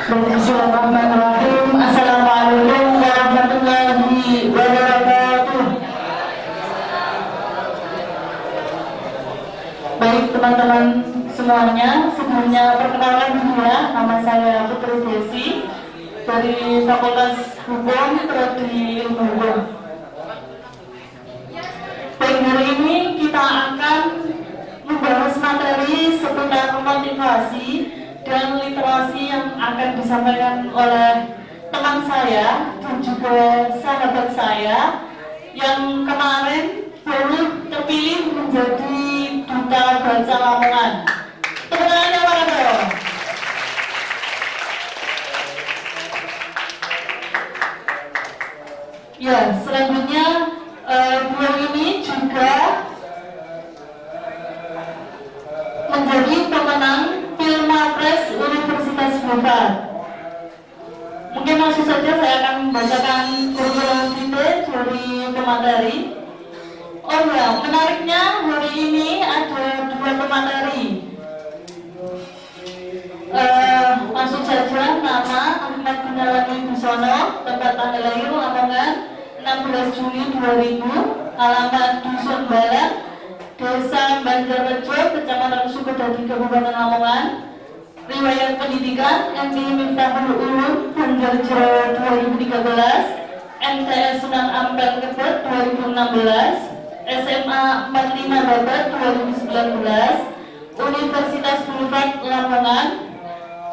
Bismillahirrahmanirrahim. Assalamualaikum warahmatullahi wabarakatuh. Baik teman-teman semuanya, sebelumnya perkenalan dulu ya. Nama saya Putri Desi dari Fakultas Hukum Prodi Ilmu Hukum. Baik, hari ini kita akan membahas materi seputar motivasi dan literasi yang akan disampaikan oleh teman saya dan juga sahabat saya yang kemarin baru terpilih menjadi Duta Baca Lamongan. Tepuk tangannya para dong. Ya, selanjutnya beliau ini juga menjadi pemenang Pilmapres Universitas Bogor. Mungkin langsung saja saya akan membacakan kurikulum vitae dari pemateri. Oh ya, menariknya hari ini ada dua pemateri. Langsung saja, nama Ahmad Gunawan Wibisono, tempat tanggal lahir Lamongan 16 Juli 2000, alamat Dusun Barat, Desa Banjarrejo, Kecamatan Sukadadi, Kabupaten Lamongan. Riwayat pendidikan MI Miftahul Ulum Banjarjo 2013, MTS Sunan Ampel Kebet 2016, SMA 45 Babat 2019, Universitas Unpad Lamongan.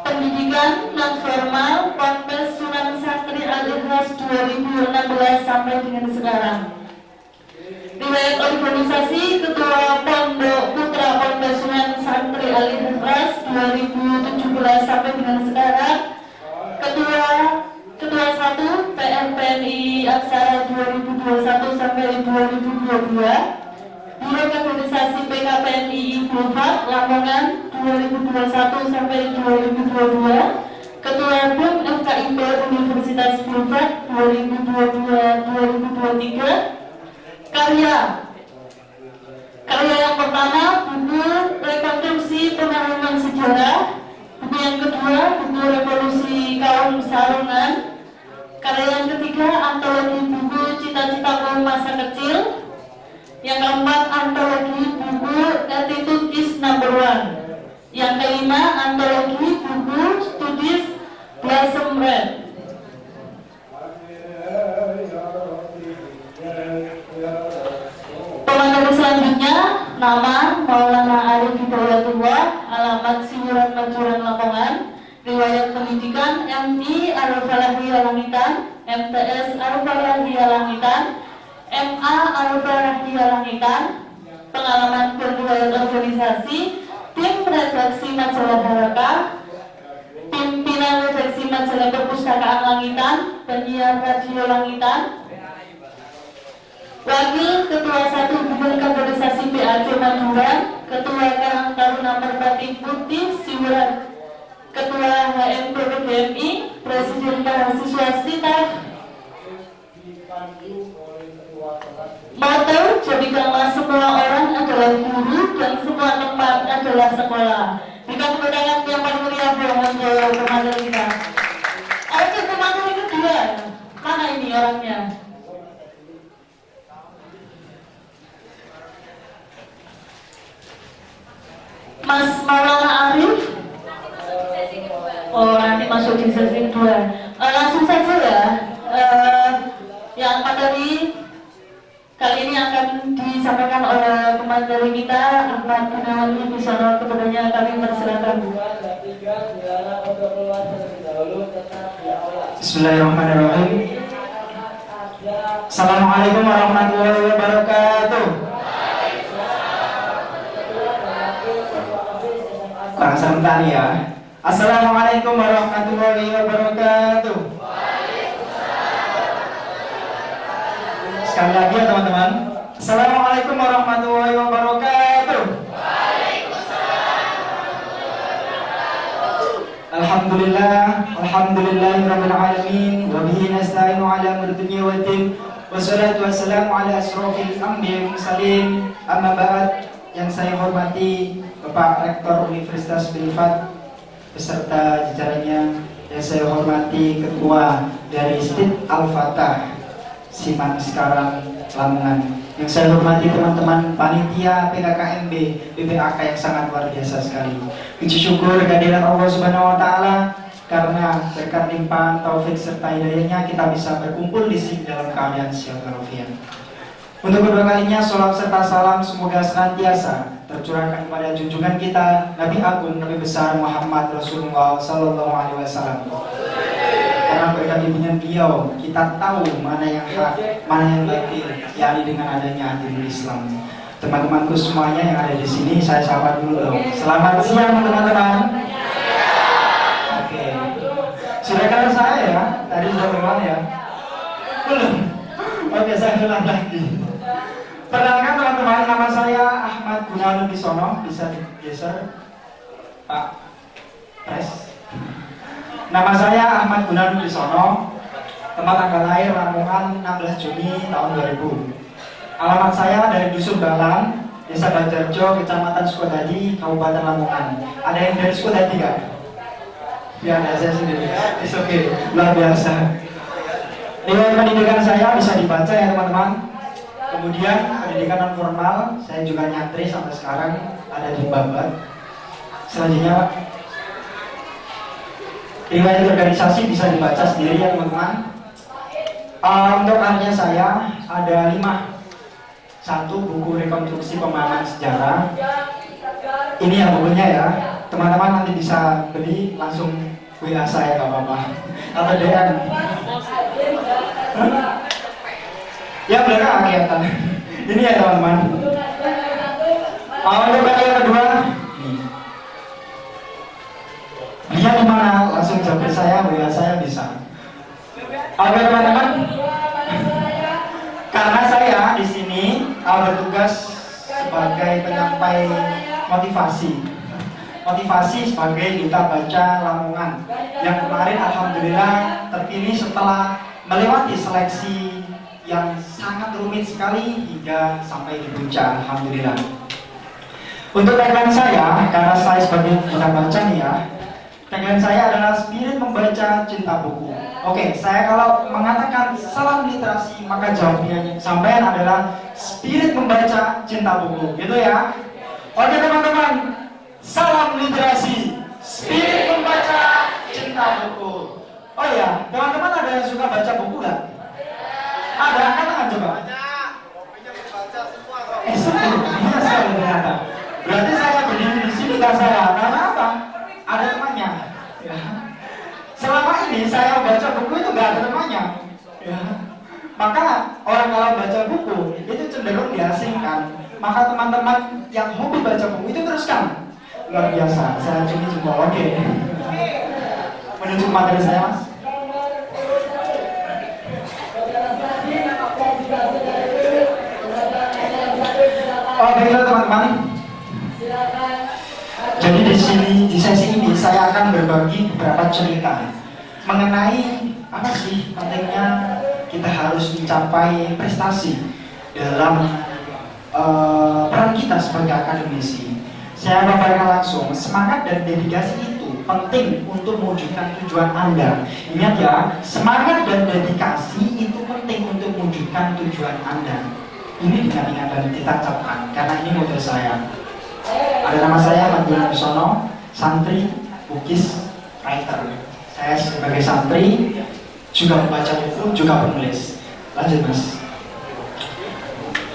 Pendidikan non formal Ponpes Sunan Santri Al-Ikhlas 2016 sampai dengan sekarang. Riwayat organisasi Ketua Pondok Putra Ponpes Sunan Santri Al-Ikhlas 2017 sampai dengan sekarang. Ketua 1 PMPNI Aksara 2021 sampai 2022. Biro Kaderisasi PKPNI Bufat Lamongan 2021 sampai 2022. Ketua BEM FKIP Universitas Bufat 2022-2023. Karya yang pertama, buku Rekonstruksi Pemahaman Sejarah. Buku yang kedua, buku Revolusi Kaum Sarungan. Karya yang ketiga, antologi buku Cita-citaku Masa Kecil. Yang keempat, antologi buku Attitude is Number One. Yang kelima, antologi buku Studies Blossom Red. Pemateri selanjutnya, nama Maulana Arif Hidayatullah, alamat Siwuran Majuran Lamongan. Riwayat pendidikan MI Al-Falahiyah Langitan, MTS Al-Falahiyah Langitan, MA Al-Falahiyah Langitan. Pengalaman berriwayat organisasi, tim redaksi majalah Haraka, pimpinan redaksi majalah Perpustakaan Langitan, penyiar radio Langitan. Wakil Ketua 1 Bidang Kaderisasi PAC Majuran, Ketua Karang Taruna Merpati Putih Siwuran, Ketua HMP PBMI, Presiden Mahasiswa Sitaf. Moto, jadikanlah semua orang adalah guru dan semua tempat adalah sekolah. Berikan tepuk tangan yang paling meriah untuk pemateri kita. Oke, pemateri kedua, mana ini orangnya? Mas Maulana Arif. Oh, nanti masuk di sesi kedua. Langsung saja ya. Yang materi kali ini akan disampaikan oleh pemateri kita Ahmad Gunawan Wibisono. Kepadanya kami persilakan. Bismillahirrahmanirrahim. Assalamualaikum warahmatullahi wabarakatuh. Kurang sebentar ya. Assalamualaikum warahmatullahi wabarakatuh. Sekali lagi ya teman-teman. Assalamualaikum warahmatullahi wabarakatuh. Alhamdulillah, alhamdulillahirabbil alamin, wa bihi nasta'inu ala umuri dunya waddin, wassalatu wassalamu ala asrofil anbiya'i wal mursalin. Amma ba'd. Yang saya hormati Bapak Rektor Universitas Bufat beserta jajarannya, Yang saya hormati Ketua dari Stid Al-Fatah Siman sekarang Lamongan. Yang saya hormati teman-teman panitia PKKMB BPAK yang sangat luar biasa sekali. Puji syukur kehadiran Allah Subhanahu wa taala, karena berkat limpahan taufik serta hidayahnya kita bisa berkumpul di sini dalam keadaan sehat walafiat. Untuk kedua kalinya salam serta salam semoga senantiasa tercurahkan kepada junjungan kita Nabi Agung Nabi besar Muhammad Rasulullah Sallallahu Alaihi Wasallam. Karena berkat bimbingan beliau kita tahu mana yang hak, mana yang batil, yakni dengan adanya ajaran Islam. Teman-temanku semuanya yang ada di sini, saya sapa dulu dong. Selamat siang teman-teman. Oke, sudah kenal saya ya? Tadi sudah kenal ya? Belum. Oke, saya ulang lagi. Perkenalkan teman-teman, nama saya Ahmad Gunawan Bisono. Bisa digeser Pak Pres. Nama saya Ahmad Gunawan Bisono. Tempat tanggal lahir Lamongan 16 Juni tahun 2000. Alamat saya dari Dusun Balang, Desa Banjarjo, Kecamatan Sukadadi, Kabupaten Lamongan. Ada yang dari Sukadadi nggak? Ya, ada saya sendiri. It's okay, luar biasa. Riwayat pendidikan saya bisa dibaca ya teman-teman. Kemudian pendidikan non formal saya juga nyantri sampai sekarang ada di Babat. Selanjutnya riwayat organisasi bisa dibaca sendiri ya teman-teman. Untuk karya saya ada 5. 1 buku rekonstruksi pemahaman sejarah. Ini ya bukunya ya. Teman-teman nanti bisa beli langsung WA saya nggak apa-apa. Atau DM. Ya belakang kelihatan. Ini ya teman-teman. Untuk karya kedua, dia di mana? Langsung jawab saya, WA saya bisa. Oke teman-teman. Karena saya di sini bertugas sebagai penyampai motivasi. Motivasi sebagai duta baca Lamongan yang kemarin alhamdulillah terpilih setelah melewati seleksi yang sangat rumit sekali hingga sampai di puncak, alhamdulillah. Untuk tagline saya, karena saya sebagai duta baca nih ya, tagline saya adalah spirit membaca cinta buku. Oke, saya kalau mengatakan salam literasi, maka jawabnya sampean adalah spirit membaca cinta buku, gitu ya. Oke teman-teman, salam literasi, spirit membaca cinta buku. Oh ya, teman-teman ada yang suka baca buku nggak? Ada, angkat tangan coba. Iya sekali ternyata. Berarti saya berdiri di sini nggak salah. Karena apa? Ada temannya. Ya. Selama ini saya baca buku itu nggak ada temannya. Ya. Maka orang kalau baca buku itu cenderung diasingkan. Maka teman-teman yang hobi baca buku itu teruskan. Luar biasa. Saya cumi semua. Oke. Menuju materi saya, Mas. Baiklah teman-teman. Jadi di sesi ini saya akan berbagi beberapa cerita mengenai apa sih pentingnya kita harus mencapai prestasi dalam peran kita sebagai akademisi. Saya paparkan langsung, semangat dan dedikasi itu penting untuk mewujudkan tujuan Anda. Ingat ya, semangat dan dedikasi itu penting untuk mewujudkan tujuan Anda. Ini dengan ingatan ditancapkan, karena ini model saya. Ada nama saya Ahmad Gunawan Bisono, santri, bukis, writer. Saya sebagai santri juga membaca buku, juga penulis. Lanjut mas.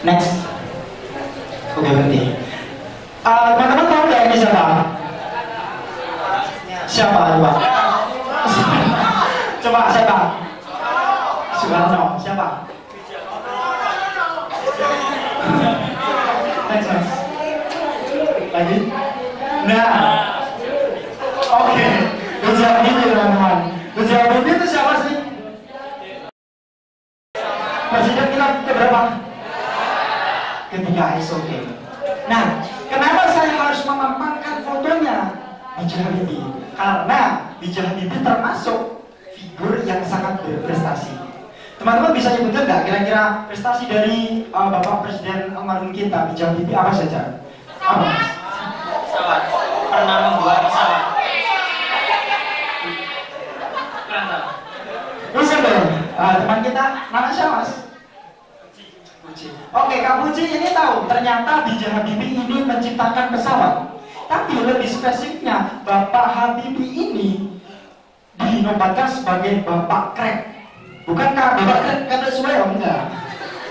Next. Oke berhenti. Teman-teman tahu nggak ini siapa? Siapa coba? Coba siapa? Soekarno. Siapa? Next mas. Lagi? Nah, oke. Gus Yahudi teman-teman. Gus Yahudi itu siapa sih? Presiden kita keberapa? Ketiga, oke. Nah, kenapa saya harus memampangkan fotonya B.J. Habibie? Karena B.J. Habibie termasuk figur yang sangat berprestasi. Teman-teman bisa nyebutkan nggak kira-kira prestasi dari Bapak Presiden almarhum kita B.J. Habibie apa saja? Apa? Pesawat, pernah membuat pesawat. dong. Teman kita nama siapa Mas? Oke, Kak Puji ini tahu ternyata B.J. Habibie ini menciptakan pesawat. Tapi lebih spesifiknya, Bapak Habibie ini dinobatkan sebagai Bapak Crack. Bukankah Bapak Crack kata Suweo? Enggak.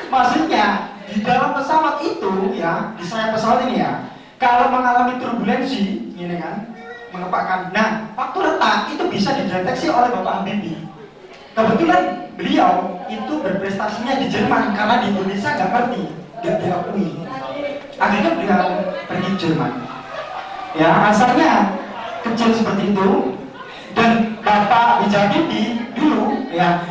Maksudnya di dalam pesawat itu ya, di sayap pesawat ini ya, kalau mengalami turbulensi, ini kan, mengepakkan. Nah, waktu retak itu bisa dideteksi oleh Bapak Habibie. Kebetulan beliau itu berprestasinya di Jerman karena di Indonesia nggak ngerti, nggak diakui. Akhirnya beliau pergi Jerman. Ya, asalnya kecil seperti itu. Dan Bapak B.J. Habibie dulu, ya,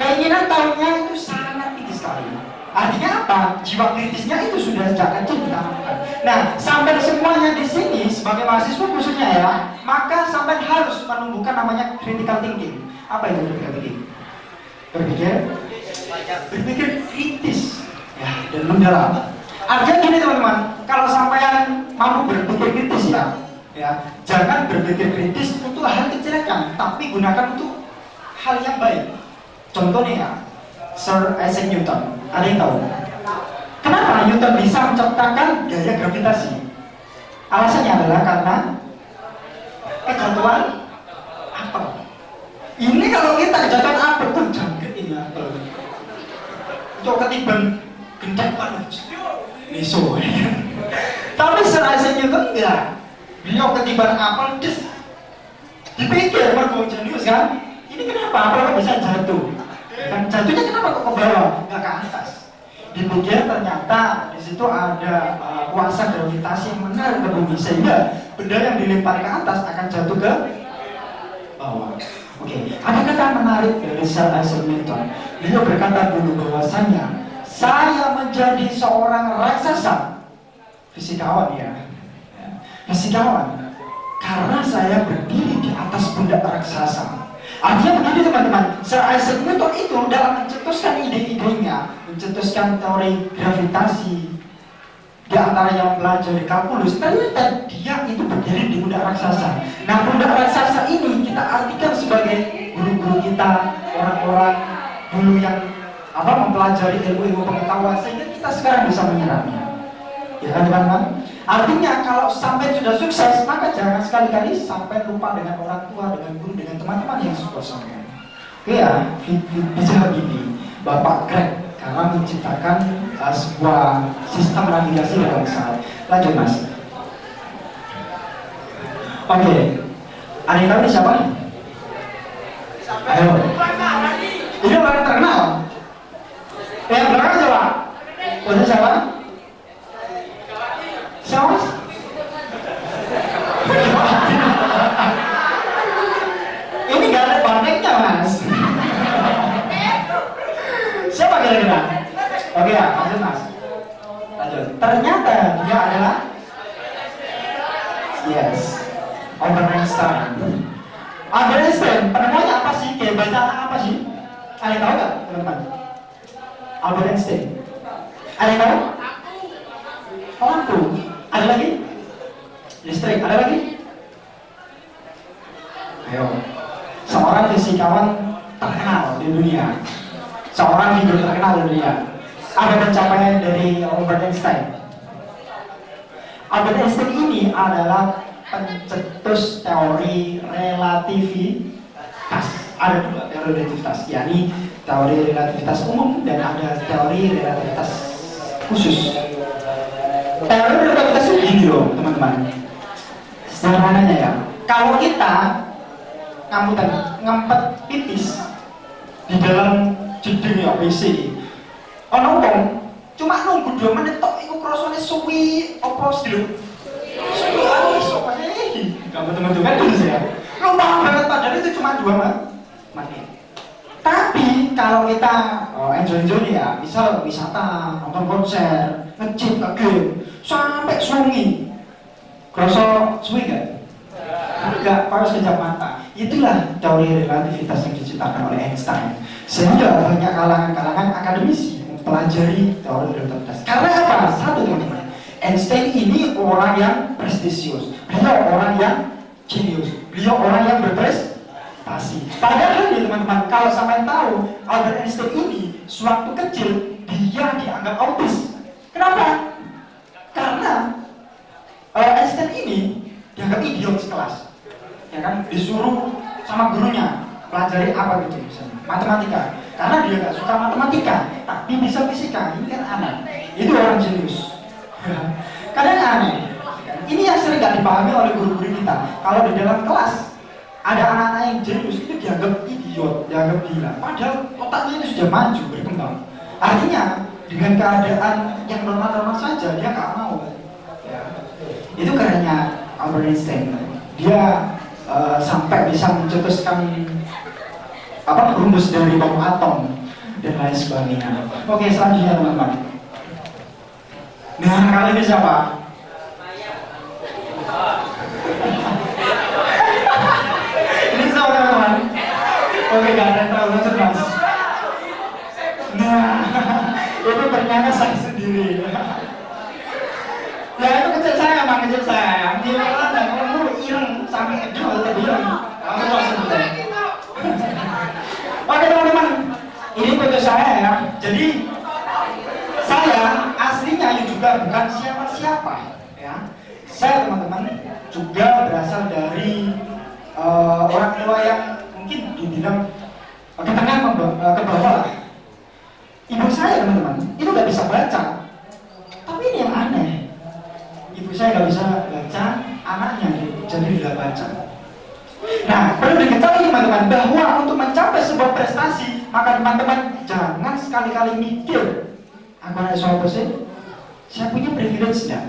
keinginan tahunnya itu sangat tinggi sekali. Artinya apa? Jiwa kritisnya itu sudah sejak kecil ditanamkan. Nah, sampai semuanya di sini sebagai mahasiswa khususnya ya, maka sampai harus menumbuhkan namanya critical thinking. Apa itu critical thinking? Berpikir kritis, ya, dan mendalam. Artinya gini teman-teman, kalau sampean mampu berpikir kritis ya, jangan berpikir kritis untuk hal kecelakaan, tapi gunakan untuk hal yang baik. Contohnya ya, Sir Isaac Newton, ada yang tahu? Kenapa Newton bisa menciptakan gaya gravitasi? Alasannya adalah karena kejatuhan apel. Ini kalau kita kejatuhan apel tuh jangkrik ini apel. Untuk ketiban gendek banget. Niso. Tapi Sir Isaac Newton enggak. Beliau ketiban apel des. Dipikir mergo jenius kan? Ini kenapa apel bisa jatuh? Dan jatuhnya kenapa kok ke bawah, nggak ke atas? Dipikir ternyata di situ ada kuasa gravitasi yang menarik ke bumi sehingga benda yang dilempar ke atas akan jatuh ke bawah. Oke, ada kata menarik dari Sir Isaac Newton. Beliau berkata dulu bahwasanya saya menjadi seorang raksasa fisikawan ya, fisikawan karena saya berdiri di atas pundak raksasa. Artinya begini teman-teman, Sir Isaac Newton itu dalam mencetuskan ide-idenya, mencetuskan teori gravitasi, di antara yang belajar di kalkulus, ternyata dia itu berdiri di pundak raksasa. Nah, pundak raksasa ini kita artikan sebagai guru-guru kita, orang-orang dulu yang mempelajari ilmu-ilmu pengetahuan sehingga kita sekarang bisa menyerapnya. Ya kan teman-teman? Artinya kalau sampai sudah sukses, maka jangan sekali-kali sampai lupa dengan orang tua, dengan guru, dengan teman-teman yang support sampai. Iya, B.J. Habibie, Bapak Crack, karena menciptakan sebuah sistem navigasi dalam pesawat. Lanjut Mas. Oke, ada yang tahu ini siapa? Ayo. Ini orang terkenal. Yang belakang siapa? Punya siapa? Siapa? Ini gak ada bandingnya Mas. Siapa kira-kira? Oke ya, lanjut Mas. Lanjut. Ternyata dia adalah Albert Einstein. Albert Einstein, penemuannya apa sih? Kayak bacaan apa sih? Ada yang tahu gak teman-teman? Albert Einstein. Ada yang tahu? Lampu. Ada lagi? Listrik. Ada lagi? Ayo. Seorang fisikawan terkenal di dunia. Seorang figur terkenal di dunia. Ada pencapaian dari Albert Einstein. Albert Einstein ini adalah pencetus teori relativitas. Ada dua teori relativitas, yakni teori relativitas umum dan ada teori relativitas khusus. Teori relativitas itu gini loh teman-teman. Sederhananya ya, kalau kita ngempet pipis di dalam jeding ya PC, ono wong cuma nunggu 2 menit tok iku krasane suwi apa sih? Suwi iso wae. Kamu teman-teman dulu ya. Lumayan banget padahal itu cuma 2 menit. Tapi kalau kita enjoy ya, misal wisata, nonton konser, ngecip ke game, sampai sungi, krasa suwi gak? Enggak, harus kejap mata. Itulah teori relativitas yang diciptakan oleh Einstein. Sehingga banyak kalangan-kalangan akademisi mempelajari teori relativitas. Karena apa? Satu teman-teman, Einstein ini orang yang prestisius, beliau orang yang jenius, beliau orang yang berprestasi. berprestasi. Padahal nih teman-teman, kalau sampai tahu Albert Einstein ini sewaktu kecil dia dianggap autis. Kenapa? Karena Einstein ini dianggap idiot sekelas, ya kan? Disuruh sama gurunya pelajari apa gitu misalnya matematika, karena dia nggak suka matematika tapi bisa fisika. Ini kan aneh, itu orang jenius. Kadang aneh. Ini yang sering nggak dipahami oleh guru-guru kita. Kalau di dalam kelas ada anak-anak yang jenius itu dianggap idiot, dianggap gila, padahal otaknya itu sudah maju berkembang. Artinya dengan keadaan yang normal-normal saja dia nggak mau. Ya. Itu karenanya Albert Einstein. Dia sampai bisa mencetuskan rumus dari bom atom dan lain sebagainya. Oke, selanjutnya teman-teman. Nah, kali ini siapa? Ini siapa teman-teman? Oke, gak ada yang terlalu cerdas. Nah, itu ternyata saya sendiri. Ya itu kecil saya, emang kecil saya. Dia ada ngomong ireng sampai ngejol tadi. Kamu maksudnya? Oke teman-teman, ini foto saya ya. Jadi saya aslinya juga bukan siapa-siapa ya. Saya teman-teman juga berasal dari orang tua yang mungkin dibilang ke tengah ke bawah lah. Ibu saya teman-teman itu nggak bisa baca, tapi ini yang aneh. Ibu saya nggak bisa baca, anaknya jadi nggak baca. Nah, perlu diketahui teman-teman bahwa untuk mencapai sebuah prestasi, maka teman-teman jangan sekali-kali mikir, aku anak siapa sih? Saya punya privilege enggak?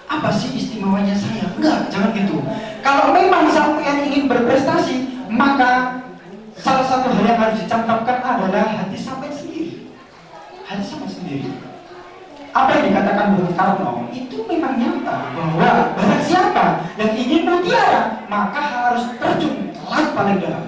Apa sih istimewanya saya? Enggak, jangan gitu. Kalau memang sampean ingin berprestasi, maka salah satu hal yang harus dicantumkan adalah hati sampean sendiri. Hati sampean sendiri. Apa yang dikatakan Bung Karno itu memang nyata bahwa barang siapa yang ingin mutiara maka harus terjun ke laut paling dalam.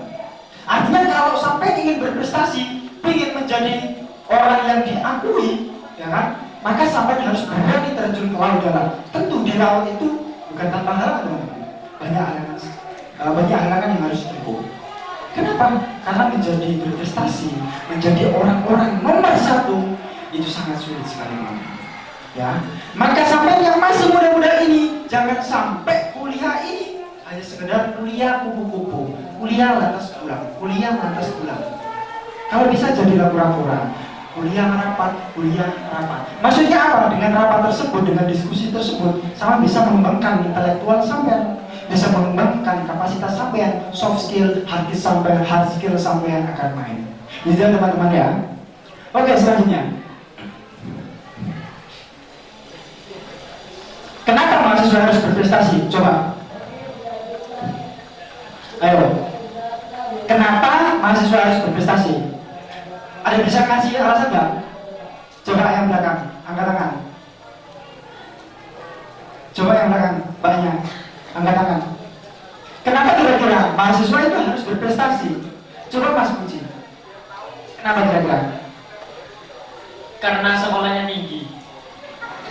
Artinya kalau sampai ingin berprestasi, ingin menjadi orang yang diakui, ya kan? Maka sampai harus berani terjun ke laut dalam. Tentu di laut itu bukan tanpa halangan, banyak halangan yang harus ditempuh. Kenapa? Karena menjadi berprestasi, menjadi orang-orang nomor satu itu sangat sulit sekali, teman-teman. Ya, maka sampai yang masih muda-muda ini jangan sampai kuliah ini hanya sekedar kuliah kupu-kupu, kuliah lantas pulang, kuliah lantas pulang. Kalau bisa jadilah pura-pura, kuliah rapat. Maksudnya apa? Dengan rapat tersebut, dengan diskusi tersebut, sama bisa mengembangkan intelektual sampean, bisa mengembangkan kapasitas sampean, soft skill, hard skill sampean akan main. Gitu ya teman-teman ya. Oke, selanjutnya. Kenapa mahasiswa harus berprestasi? Coba. Ayo. Kenapa mahasiswa harus berprestasi? Ada bisa kasih alasan nggak? Coba yang belakang, angkat tangan. Coba yang belakang, banyak. Angkat tangan. Kenapa kira-kira mahasiswa itu harus berprestasi? Coba Mas Puji. Kenapa kira-kira? Karena sekolahnya tinggi.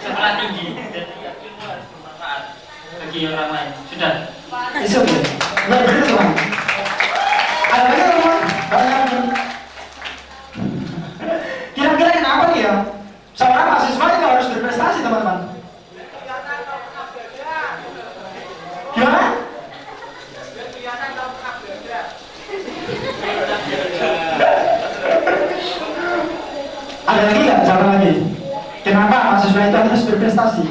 Sekolah tinggi. Bagi orang lain. Sudah. It's okay. Nggak begitu teman. Ada lagi teman. Banyak. Kira-kira kenapa nih ya? Seorang mahasiswa itu harus berprestasi teman-teman. Gimana? Ada lagi nggak? Jawab lagi. Kenapa mahasiswa itu harus berprestasi?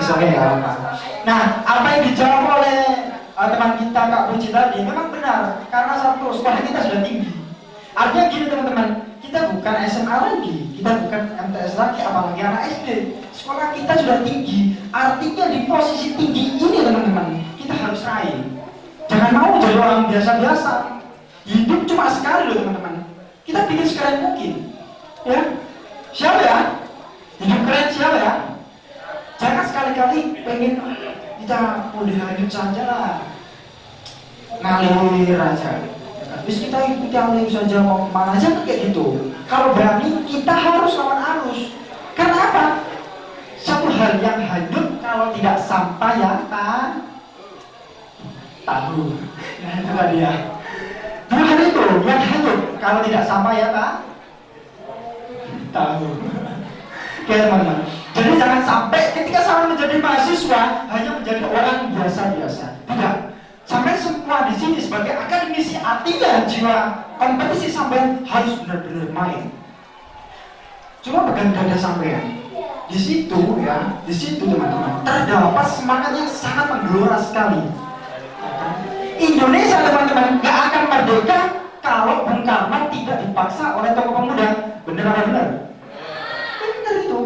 Oke, apa? Nah, apa yang dijawab oleh teman kita Kak Puji tadi memang benar, karena satu, sekolah kita sudah tinggi. Artinya gini teman-teman, kita bukan SMA lagi, kita bukan MTS lagi, apalagi anak SD. Sekolah kita sudah tinggi, artinya di posisi tinggi ini teman-teman, kita harus raih. Jangan mau jadi orang biasa-biasa. Hidup cuma sekali loh teman-teman. Kita bikin sekeren mungkin, ya. Siapa ya? Hidup keren siapa ya? Jangan sekali-kali pengen kita udah lanjut saja lah, ngalir aja. Terus kita ikuti alur saja, mau kemana aja kayak gitu. Kalau berani kita harus lawan arus. Karena apa? Satu hal yang hanyut kalau tidak sampai ya tahu. Ya, itu tadi ya. Bukan itu yang hanyut kalau tidak sampai ya Pak. Tahu. Oke teman-teman. Jadi jangan sampai ketika sampai menjadi mahasiswa hanya menjadi orang biasa-biasa. Tidak. Sampai semua di sini sebagai akademisi artinya jiwa kompetisi sampai harus benar-benar main. Cuma pegang dada sampean. Di situ ya, di situ teman-teman terdapat semangat yang sangat menggelora sekali. Indonesia teman-teman gak akan merdeka kalau Bung Karno tidak dipaksa oleh tokoh pemuda. Benar apa benar? Benar itu.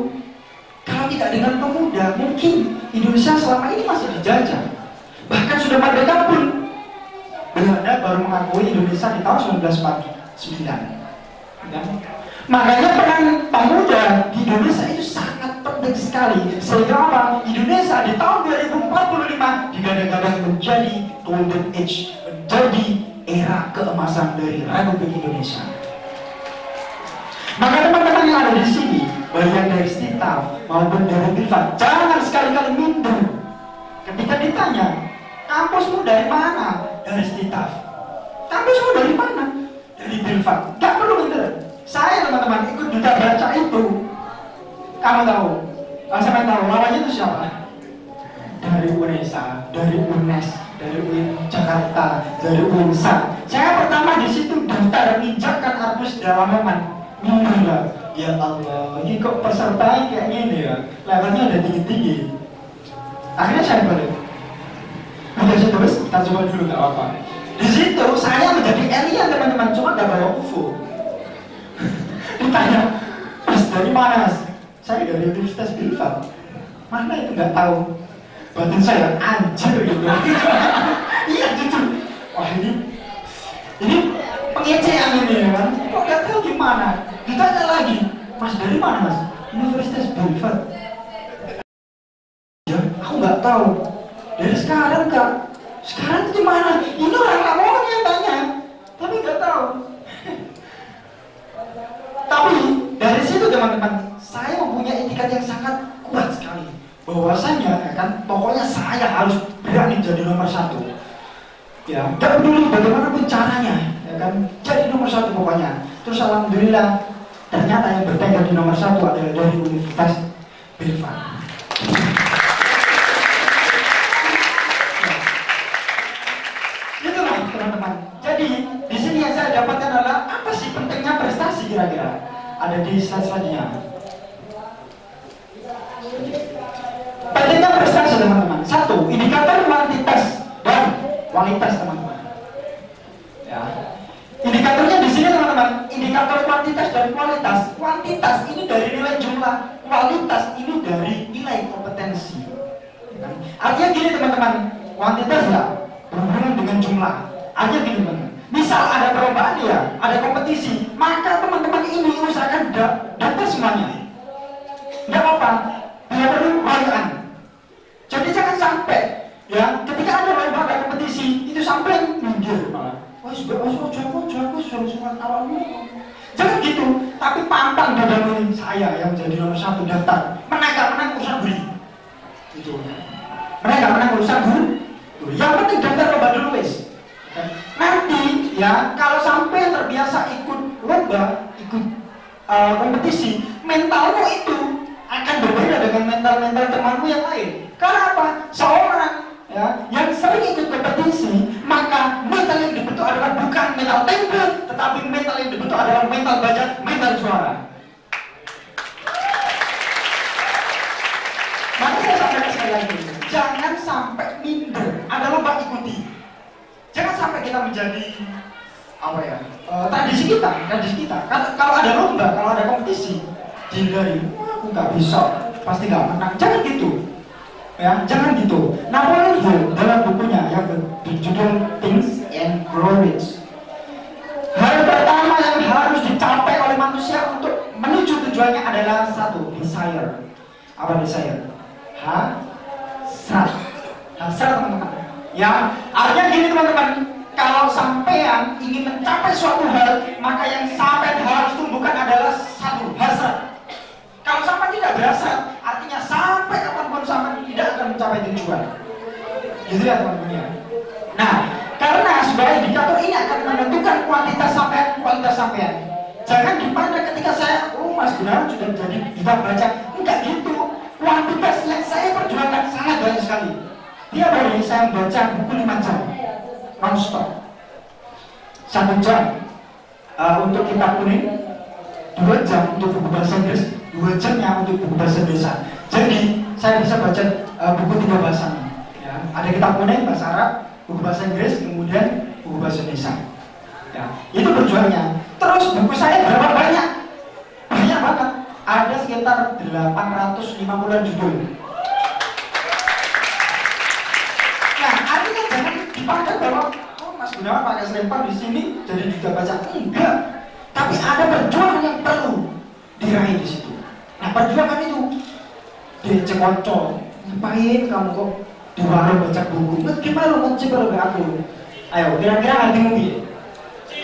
Kalau tidak dengan pemuda, mungkin Indonesia selama ini masih dijajah. Bahkan sudah merdeka pun Belanda baru mengakui Indonesia di tahun 1949. Ya. Makanya peran pemuda di Indonesia itu sangat penting sekali. Sehingga apa? Indonesia di tahun 2045 digadang-gadang menjadi golden age, menjadi era keemasan dari Republik Indonesia. Maka teman-teman yang ada di sini, baik yang dari Stitaf maupun dari Bilfat, jangan sekali-kali minder. Ketika ditanya, kampusmu dari mana? Dari Stitaf. Kampusmu dari mana? Dari Bilfat. Gak perlu minder. Saya teman-teman ikut duta baca itu. Kamu tahu? Saya tahu lawannya itu siapa? Dari UNESA, dari UNES, dari UIN Jakarta, dari UNSA. Saya pertama di situ daftar menginjakkan arbus dalaman. Minder. Ya Allah, ini kok peserta kayaknya ini ya, levelnya udah tinggi-tinggi. Akhirnya saya balik. Udah terus kita coba dulu nggak apa-apa. Di situ saya menjadi alien teman-teman, cuma nggak bawa UFO. Ditanya, Mas dari mana Mas? Saya dari Universitas Bilfat. Mana itu nggak tahu. Batin saya anjir gitu. Iya jujur. Wah ini pengecehan ini ya kan. Kok nggak tahu gimana? Ditanya lagi, Mas dari mana Mas? Universitas Bilfat. Ya, aku nggak tahu. Dari sekarang Kak. Sekarang itu mana? Ini orang Lamongan yang tanya, tapi nggak tahu. Tapi dari situ teman-teman, saya mempunyai etikat yang sangat kuat sekali. Bahwasanya ya kan, pokoknya saya harus berani jadi nomor satu. Ya, gak peduli bagaimanapun caranya, ya kan, jadi nomor satu pokoknya. Terus alhamdulillah, ternyata yang bertengger di nomor satu adalah dari Universitas Bilfat. Itulah teman-teman. Jadi di sini yang saya dapatkan adalah apa sih pentingnya prestasi kira-kira? Ada di slide selanjutnya. Pentingnya prestasi teman-teman. Satu, indikator kuantitas dan kualitas teman-teman. Ya. Indikatornya di sini teman-teman. Indikator kuantitas dan kualitas. Kuantitas ini dari nilai jumlah, kualitas ini dari nilai kompetensi. Artinya gini teman-teman. Kuantitas ya berhubungan dengan jumlah. Artinya gini teman-teman. Misal ada perlombaan ya, ada kompetisi, maka teman-teman ini usahakan dapat semuanya. Tidak apa-apa, tidak perlu rayuan. Jadi jangan sampai ya, ketika ada lomba, ada kompetisi, itu sampai minggir malah. Wah, jago, suruh awalnya. Jangan gitu, tapi pantang dadamu ini saya yang menjadi nomor satu daftar. Menang urusan beli. Gitu. Mereka menang urusan beli. Yang penting daftar lomba dulu wis. Nanti ya kalau sampai terbiasa ikut lomba, ikut kompetisi, mentalmu itu akan berbeda dengan mental temanmu yang lain. Karena apa? Seorang ya yang sering ikut kompetisi, maka mental yang dibentuk adalah bukan mental tempe, tetapi mental yang dibentuk adalah mental baja, mental juara. Maka saya sampaikan sekali lagi, jangan sampai minder. Ada lomba ikuti. Jangan sampai kita menjadi apa ya, tradisi kita. Kalau ada lomba, kalau ada kompetisi, dihindari. Aku nggak bisa, pasti nggak menang. Jangan gitu, ya, jangan gitu. Napoleon Hill dalam bukunya yang berjudul Things and Grow Rich. Hal pertama yang harus dicapai oleh manusia untuk menuju tujuannya adalah satu, desire. Apa desire? Hasrat teman-teman. Ya, artinya gini teman-teman, kalau sampean ingin mencapai suatu hal, maka yang sampean harus tumbuhkan adalah satu, hasrat. Kalau sampean tidak berhasrat, artinya sampai kapanpun sampean tidak akan mencapai tujuan. Gitu ya teman-teman ya. Nah, karena akan menentukan kuantitas sampean, kualitas sampean. Jangan dipandang ketika saya, Mas Gunawan sudah jadi bisa baca. Enggak gitu. Kuantitas yang saya perjuangkan sangat banyak sekali. Tiap hari saya membaca buku 5 jam non-stop. 1 jam untuk kitab kuning, 2 jam untuk buku bahasa Inggris, 2 jamnya untuk buku bahasa Indonesia. Jadi saya bisa baca buku 3 bahasa. Ya. Ada kitab kuning bahasa Arab, buku bahasa Inggris, kemudian buku bahasa Indonesia. Ya, itu berjuangnya. Terus buku saya berapa banyak? Banyak banget. Ada sekitar 850 judul. Nah, artinya jangan dipandang bahwa Mas Gunawan pakai selempang di sini jadi juga baca. Enggak. Tapi ada perjuangan yang perlu diraih di situ. Nah, perjuangan itu dicekocok. Ngapain kamu kok di warung baca buku? Gimana lu ngecek kalau aku? Ayo, kira-kira hatimu piye?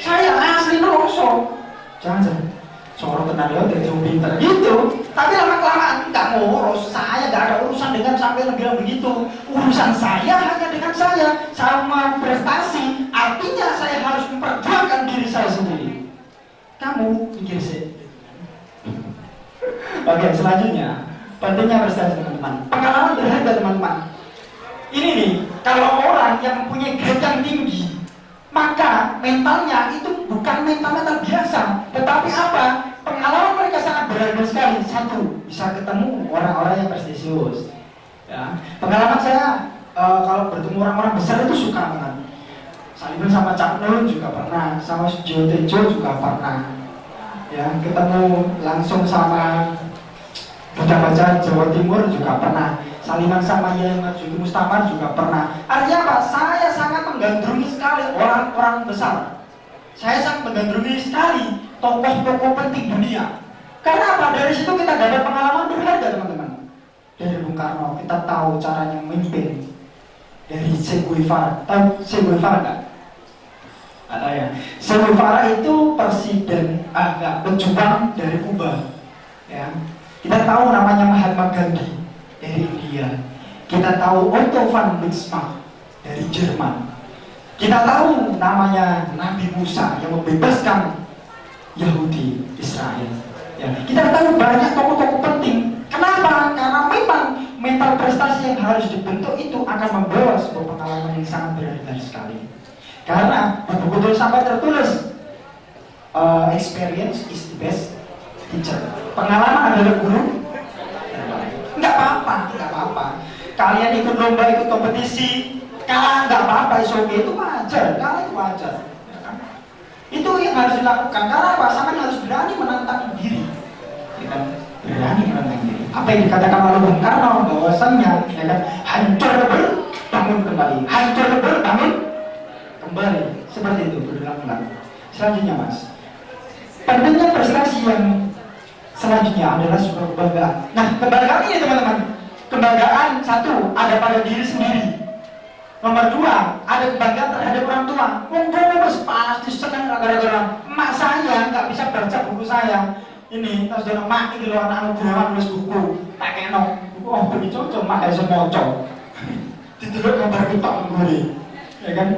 Saya asli noloso. Jangan. Seorang tenan ya dari jauh pintar gitu. Tapi lama-kelamaan nggak ngurus. Saya nggak ada urusan dengan sampai bilang begitu. Urusan saya hanya dengan saya sama prestasi. Artinya saya harus memperjuangkan diri saya sendiri. Kamu pikir sih. Oke, selanjutnya pentingnya prestasi teman-teman. Pengalaman berharga teman-teman. Ini nih, kalau orang yang mempunyai grade yang tinggi, maka mentalnya itu bukan mental biasa, tetapi apa? Pengalaman mereka sangat berharga sekali. Satu, bisa ketemu orang-orang yang prestisius. Ya, pengalaman saya kalau bertemu orang-orang besar itu suka banget. Saliman sama Cak Nun juga pernah, sama Jo Tejo juga pernah. Ya, ketemu langsung sama baca-baca Jawa Timur juga pernah. Saliman sama Yai Marzuki Mustamar juga pernah. Artinya apa? Saya sangat menggandrungi sekali orang-orang besar. Saya sangat menggandrungi sekali tokoh-tokoh penting dunia. Karena apa? Dari situ kita dapat pengalaman berharga teman-teman. Dari Bung Karno kita tahu caranya memimpin. Dari Che Guevara, tahu Che Guevara nggak? Ada ya. Che Guevara itu presiden, pejuang dari Kuba. Ya. Kita tahu namanya Mahatma Gandhi dari India. Kita tahu Otto von Bismarck dari Jerman. Kita tahu namanya Nabi Musa yang membebaskan Yahudi Israel. Ya, kita tahu banyak tokoh-tokoh penting. Kenapa? Karena memang mental prestasi yang harus dibentuk itu akan membawa sebuah pengalaman yang sangat berharga sekali. Karena betul-betul sampai tertulis experience is the best teacher. Pengalaman adalah guru. Nggak apa-apa. Kalian ikut lomba, ikut kompetisi, kalah nggak apa-apa, itu wajar, kalah itu wajar. Ya kan? Itu yang harus dilakukan. Karena apa? Sama harus berani menantang diri. Ya kan? Berani menantang diri. Apa yang dikatakan oleh Bung Karno bahwasannya, ya kan? Hancur lebur, bangun kembali. Hancur lebur, bangun kembali. Seperti itu berulang-ulang. Selanjutnya Mas, pentingnya prestasi yang selanjutnya adalah sebuah kebanggaan. Nah, kebanggaan ini teman-teman, kebanggaan satu ada pada diri sendiri. Nomor 2, ada kebanggaan terhadap orang tua. Mas pasti senang gara-gara emak saya nggak bisa baca buku saya. Ini terus dia emak ini loh anak Gunawan nulis buku, tak kenok. Oh begitu cocok emak gak bisa moco. Ditelur gambar kita mengguri, ya kan?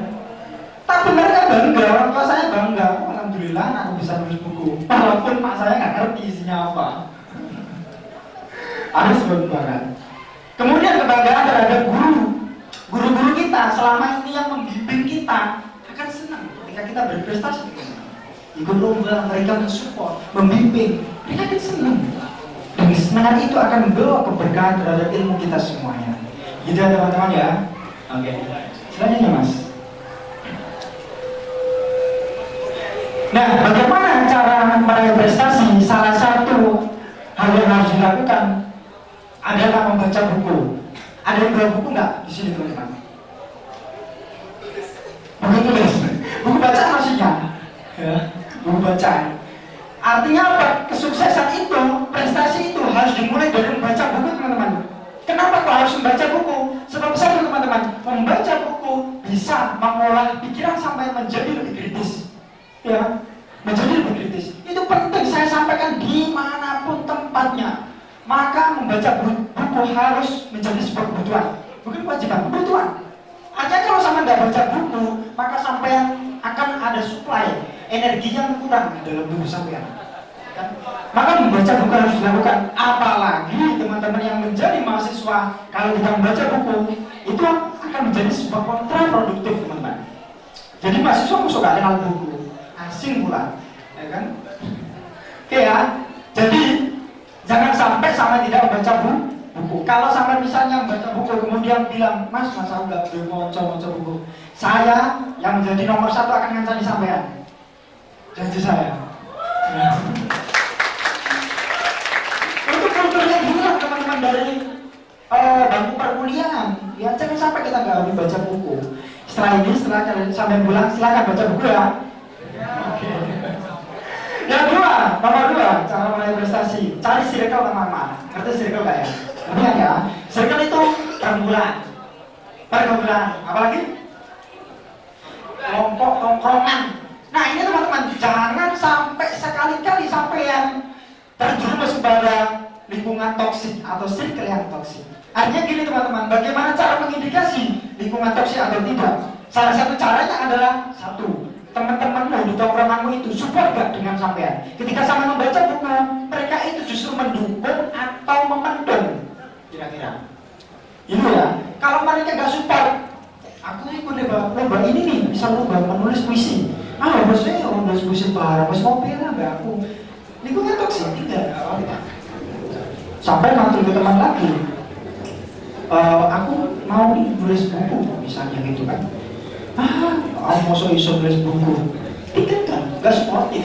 Tapi mereka bangga, orang tua saya bangga. Alhamdulillah aku bisa nulis buku. Walaupun mak saya nggak ngerti isinya apa. Ada sebuah kebanggaan. Kemudian kebanggaan terhadap guru. Guru-guru kita selama ini yang membimbing kita akan senang ketika kita berprestasi. Ikut lomba, mereka mensupport, membimbing, mereka akan senang. Dan kesenangan itu akan membawa keberkahan terhadap ilmu kita semuanya. Gitu ya teman-teman ya. Oke. Selanjutnya Mas. Nah, bagaimana cara meraih prestasi? Salah satu hal yang harus dilakukan adalah membaca buku. Ada yang bawa buku nggak di sini teman-teman? Buku tulis, buku bacaan maksudnya. Ya, buku bacaan. Artinya apa? Kesuksesan itu, prestasi itu harus dimulai dari membaca buku teman-teman. Kenapa kok harus membaca buku? Sebab satu teman-teman, membaca buku bisa mengolah pikiran sampai menjadi lebih kritis. Ya, menjadi lebih kritis. Itu penting saya sampaikan dimanapun tempatnya. Maka membaca buku harus menjadi sebuah kebutuhan, bukan kewajiban, kebutuhan. Artinya kalau sama nggak baca buku, maka sampai akan ada supply energi yang kurang dalam tubuh sampean. Kan? Maka membaca buku harus dilakukan. Apalagi teman-teman yang menjadi mahasiswa, kalau kita membaca buku itu akan menjadi sebuah kontraproduktif, teman-teman. Jadi mahasiswa musuh gak kenal buku, asing pula, ya kan? Oke ya. Jadi jangan sampai sama tidak membaca buku. Kalau sampai misalnya membaca buku kemudian bilang, Mas aku nggak boleh baca buku. Saya yang menjadi nomor 1 akan ngancani sampean. Janji saya. Untuk kulturnya hilang teman-teman dari bangku perkuliahan. Ya jangan sampai kita nggak boleh baca buku. Setelah ini, setelah kalian sampai pulang, silakan baca buku ya. Yang kedua, nomor 2, cara meraih prestasi. Cari circle teman-teman. Ngerti circle gak ya? Ingat ya, circle itu pergaulan. Apalagi? Kelompok tongkrongan. Nah ini teman-teman, jangan sampai sekali-kali sampean terjerumus pada lingkungan toksik atau circle yang toksik. Artinya gini teman-teman, bagaimana cara mengindikasi lingkungan toksik atau tidak? Salah satu caranya adalah teman-temanmu di tongkronganmu itu support gak dengan sampean? Ketika sama membaca buku, mereka itu justru mendukung atau memendung kira-kira. Itu ya. Kalau mereka gak support, aku ikut lomba ini nih, bisa lomba menulis puisi. Bos saya menulis puisi bareng, bos mau pernah gak aku? Lingkungan toksik tidak. Sampai mantul ke teman lagi. Aku mau nulis buku misalnya gitu kan. Mau iso nulis buku, tidak kan, gak sportif.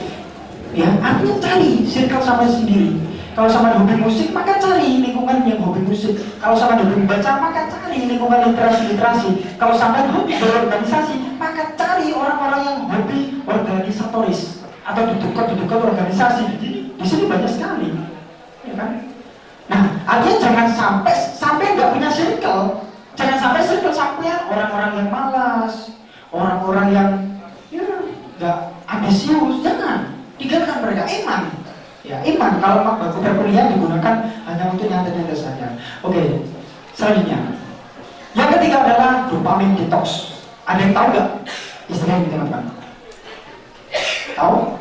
Ya, artinya cari circle sama sendiri. Kalau sama hobi musik, maka cari lingkungan yang hobi musik. Kalau sama hobi membaca, maka cari lingkungan literasi. Kalau sama hobi berorganisasi, maka cari orang-orang yang hobi organisatoris atau duduk organisasi. Di sini banyak sekali, ya kan? Nah, artinya jangan sampai nggak punya circle. Jangan sampai circle sampean orang-orang yang malas, orang-orang yang nggak ambisius. Jangan tinggalkan mereka. Iman kalau bangku perkuliahan digunakan hanya untuk nyantai-nyantai saja. Oke, selanjutnya yang ketiga adalah dopamin detox. Ada yang tahu nggak istilah ini teman-teman? Tahu?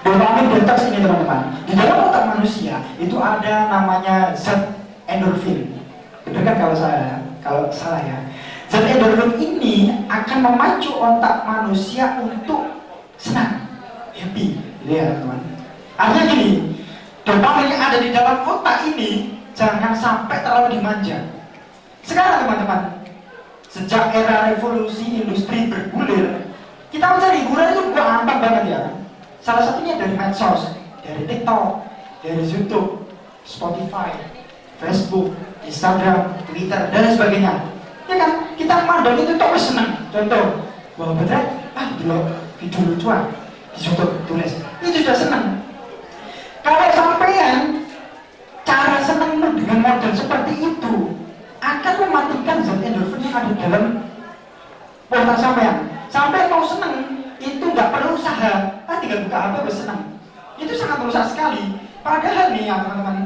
Dopamin detox ini teman-teman, di dalam otak manusia itu ada namanya zat endorfin. Benar kan kalau salah ya? Zat endorfin ini akan memacu otak manusia untuk senang, happy, gitu ya teman. Artinya gini, dopamin yang ada di dalam otak ini jangan sampai terlalu dimanja. Sekarang teman-teman, sejak era revolusi industri bergulir, kita mencari hiburan itu gampang banget ya. Salah satunya dari medsos, dari TikTok, dari YouTube, Spotify, Facebook, Instagram, Twitter, dan sebagainya. Ya kan, kita mandang itu tuh seneng. Contoh, wah bener, dulu video lucuan di YouTube tulis, itu sudah seneng. Kalau sampean cara senengmu dengan model seperti itu akan mematikan zat endorfin yang ada dalam otak sampean. Sampai mau seneng itu nggak perlu usaha, tinggal buka HP bersenang. Itu sangat merusak sekali. Padahal nih ya teman-teman,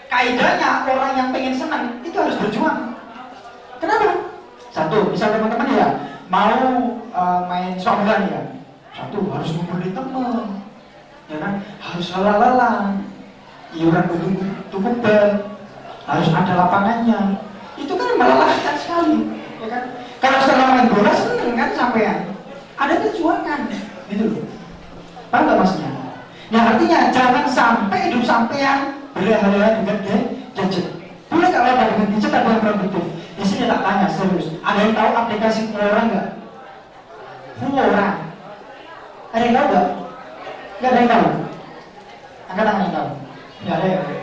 kaidahnya orang yang pengen senang itu harus berjuang. Kenapa? Satu, misal teman-teman ya mau main softball ya, satu harus ngumpulin teman, ya kan? Harus lelah-lelah, iuran cukup harus ada lapangannya. Itu kan melelahkan sekali, ya kan? Kalau setelah main bola seneng kan sampean, ada perjuangan, gitu loh. Paham nggak maksudnya? Nah artinya jangan sampai hidup sampean berleha-leha dengan gadget. Boleh nggak leha dengan gadget atau yang produktif? Di sini tak tanya serius. Ada yang tahu aplikasi Quora nggak? Quora. Ada yang tahu nggak? Nggak ada yang tahu. Angkat tangan yang tahu. Nggak ada yang tahu.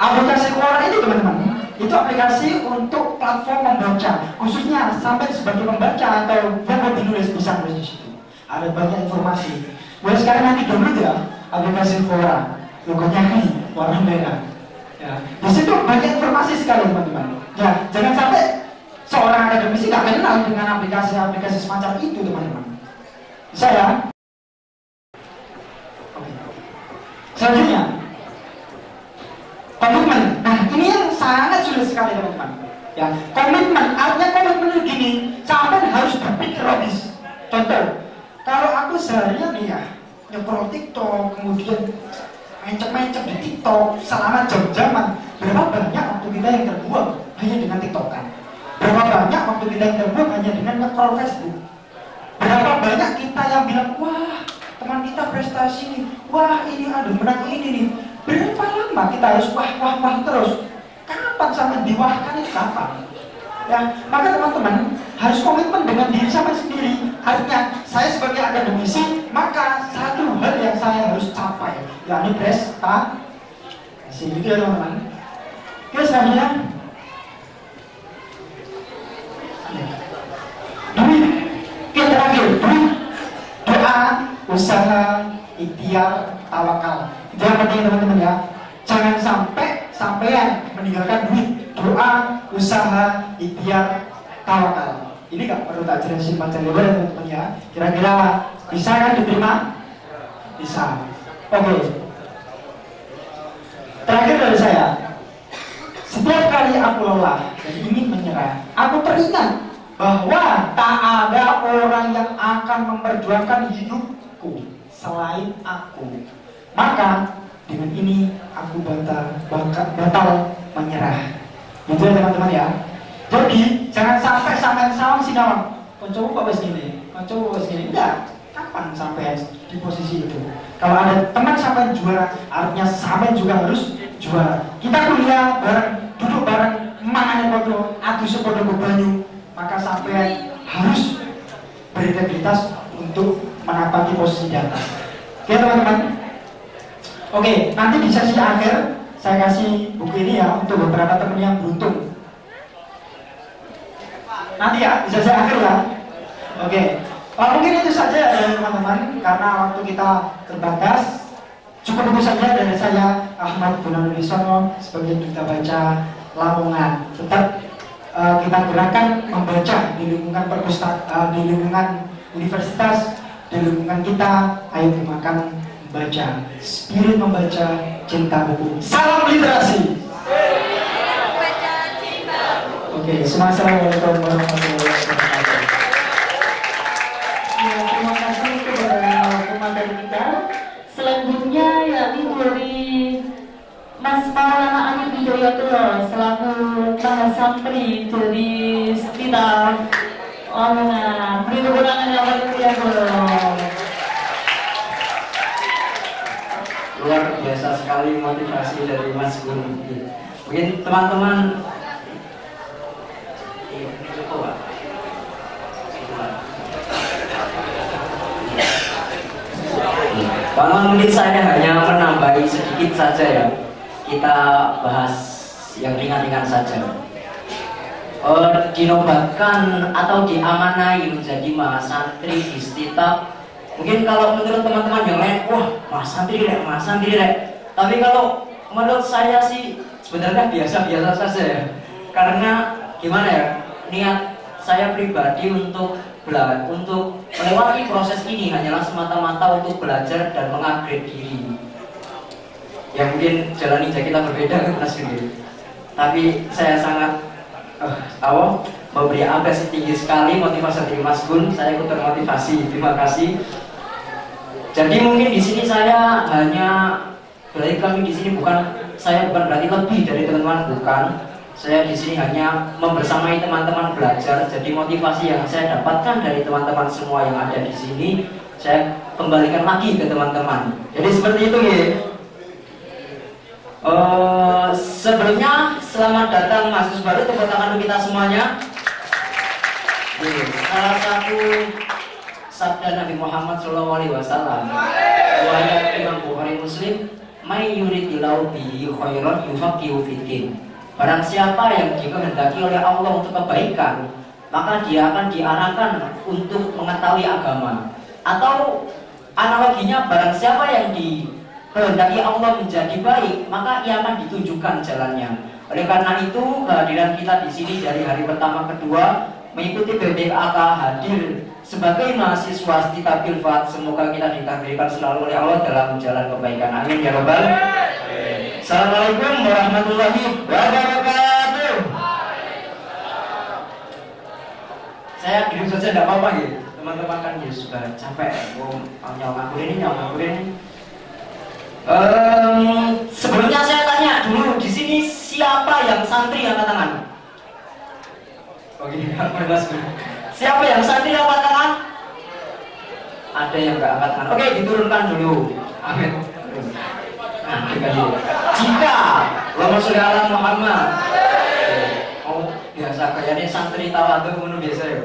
Aplikasi Quora itu teman-teman, itu aplikasi untuk platform membaca, khususnya sampai sebagai pembaca atau yang hobi nulis bisa nulis di situ. Ada banyak informasi. Mulai sekarang nanti download ya aplikasi Quora, logonya ini warna merah. Ya, di situ banyak informasi sekali teman-teman. Ya, jangan sampai seorang akademisi nggak kenal dengan aplikasi-aplikasi semacam itu teman-teman. Bisa ya? Oke. Selanjutnya, komitmen. Nah, ini yang sangat sulit sekali teman-teman. Ya, komitmen. Artinya komitmen itu gini, sampai harus berpikir logis. Contoh, Kalau aku seharian nih ya nyeprot TikTok, kemudian mencet-mencet di TikTok selama jam-jaman, berapa banyak waktu kita yang terbuang hanya dengan TikTok kan? Berapa banyak waktu kita yang terbuang hanya dengan nge-scroll Facebook? Berapa banyak kita yang bilang, wah teman kita prestasi nih, wah ini ada menang ini nih. Berapa lama kita harus wah terus? Kapan sampai diwahkan itu kapan? Ya, maka teman-teman harus komitmen dengan diri sama sendiri. Artinya saya sebagai akademisi, maka satu hal yang saya harus capai, yakni prestasi. Gitu ya teman-teman. Oke, selanjutnya duit. Oke, terakhir duit, doa, usaha, ikhtiar, tawakal. Itu yang penting teman-teman ya. Jangan sampai sampean meninggalkan duit, doa, usaha, ikhtiar, tawakal. Ini gak perlu tak jelasin panjang lebar ya teman-teman ya. Kira-kira bisa kan diterima? Bisa. Oke. Terakhir dari saya, setiap kali aku lelah dan ingin menyerah, aku teringat bahwa tak ada orang yang akan memperjuangkan hidupku selain aku. Maka dengan ini aku batal menyerah. Gitu ya teman-teman ya. Jadi jangan sampai sawang sinawang. Koncoku kok wis gini, koncoku wis gini. Enggak. Kapan sampai di posisi itu? Kalau ada teman sampai juara, artinya sampai juga harus juara. Kita kuliah bareng, duduk bareng, mangan podo, adu sepodo banyu, maka sampai harus berintegritas untuk menapaki posisi di atas. Oke teman-teman. Oke, nanti di sesi akhir saya kasih buku ini ya untuk beberapa teman yang beruntung. Nanti ya, di sesi akhir ya. Oke, mungkin itu saja dari teman-teman karena waktu kita terbatas. Cukup itu saja dari saya, Ahmad Gunawan Wisono sebagai duta baca Lamongan. Tetap kita gerakan membaca di lingkungan perpustakaan, di lingkungan universitas, di lingkungan kita. Ayo dimakan baca, spirit membaca, cinta buku. Salam literasi. Oke, assalamualaikum warahmatullahi wabarakatuh. Ya, terima kasih kepada pemateri kita. Selanjutnya yakni dari Mas Maulana Arif Hidayatullah selaku Mahasantri dari Sekitar Lamongan. Beri tepuk tangan yang meriah dong. Luar biasa sekali motivasi dari Mas Guru. Mungkin teman-teman cukup, Pak. Mungkin saya hanya menambahi sedikit saja ya. Kita bahas yang ringan-ringan saja. Dinobatkan atau diamanai menjadi mahasantri di Stitab. Mungkin kalau menurut teman-teman yang lain, wah mahasantri rek. Tapi kalau menurut saya sih sebenarnya biasa-biasa saja ya. Karena gimana ya, niat saya pribadi untuk melewati proses ini hanyalah semata-mata untuk belajar dan mengupgrade diri. Ya mungkin jalan ninja kita berbeda kan Mas Gun. Tapi saya sangat memberi apresiasi tinggi sekali motivasi dari Mas Gun. Saya ikut termotivasi. Terima kasih. Jadi mungkin di sini saya hanya berarti kami di sini saya bukan berarti lebih dari teman-teman, bukan. Saya di sini hanya membersamai teman-teman belajar. Jadi motivasi yang saya dapatkan dari teman-teman semua yang ada di sini, saya kembalikan lagi ke teman-teman. Jadi seperti itu ya. Sebelumnya selamat datang mahasiswa baru, tepuk tangan untuk kita semuanya. Salah satu sabda Nabi Muhammad SAW, riwayat Imam Bukhari Muslim, "May yuridillahu bihi khairan yufaqihu fiddin." Barang siapa yang dikehendaki oleh Allah untuk kebaikan, maka dia akan diarahkan untuk mengetahui agama. Atau analoginya, barang siapa yang dikehendaki Allah menjadi baik, maka ia akan ditunjukkan jalannya. Oleh karena itu, kehadiran kita di sini dari hari pertama kedua mengikuti BPKK hadir sebagai mahasiswa Stitab Filfat. Semoga kita ditakdirkan selalu oleh Allah dalam jalan kebaikan. Amin ya rabbal alamin. Assalamualaikum warahmatullahi wabarakatuh. Saya kirim saja tidak apa-apa gitu. teman-teman kan ya sudah capek, nyawa ngakurin. Sebelumnya saya tanya dulu di sini siapa yang santri angkat tangan? Oke, bebas. Siapa yang santri angkat tangan? Ada yang nggak angkat tangan. Oke, diturunkan dulu. Amin. Nah, jika Allahumma sholli ala Muhammad. Oh, biasa kayaknya santri tawadhu ngono biasa ya.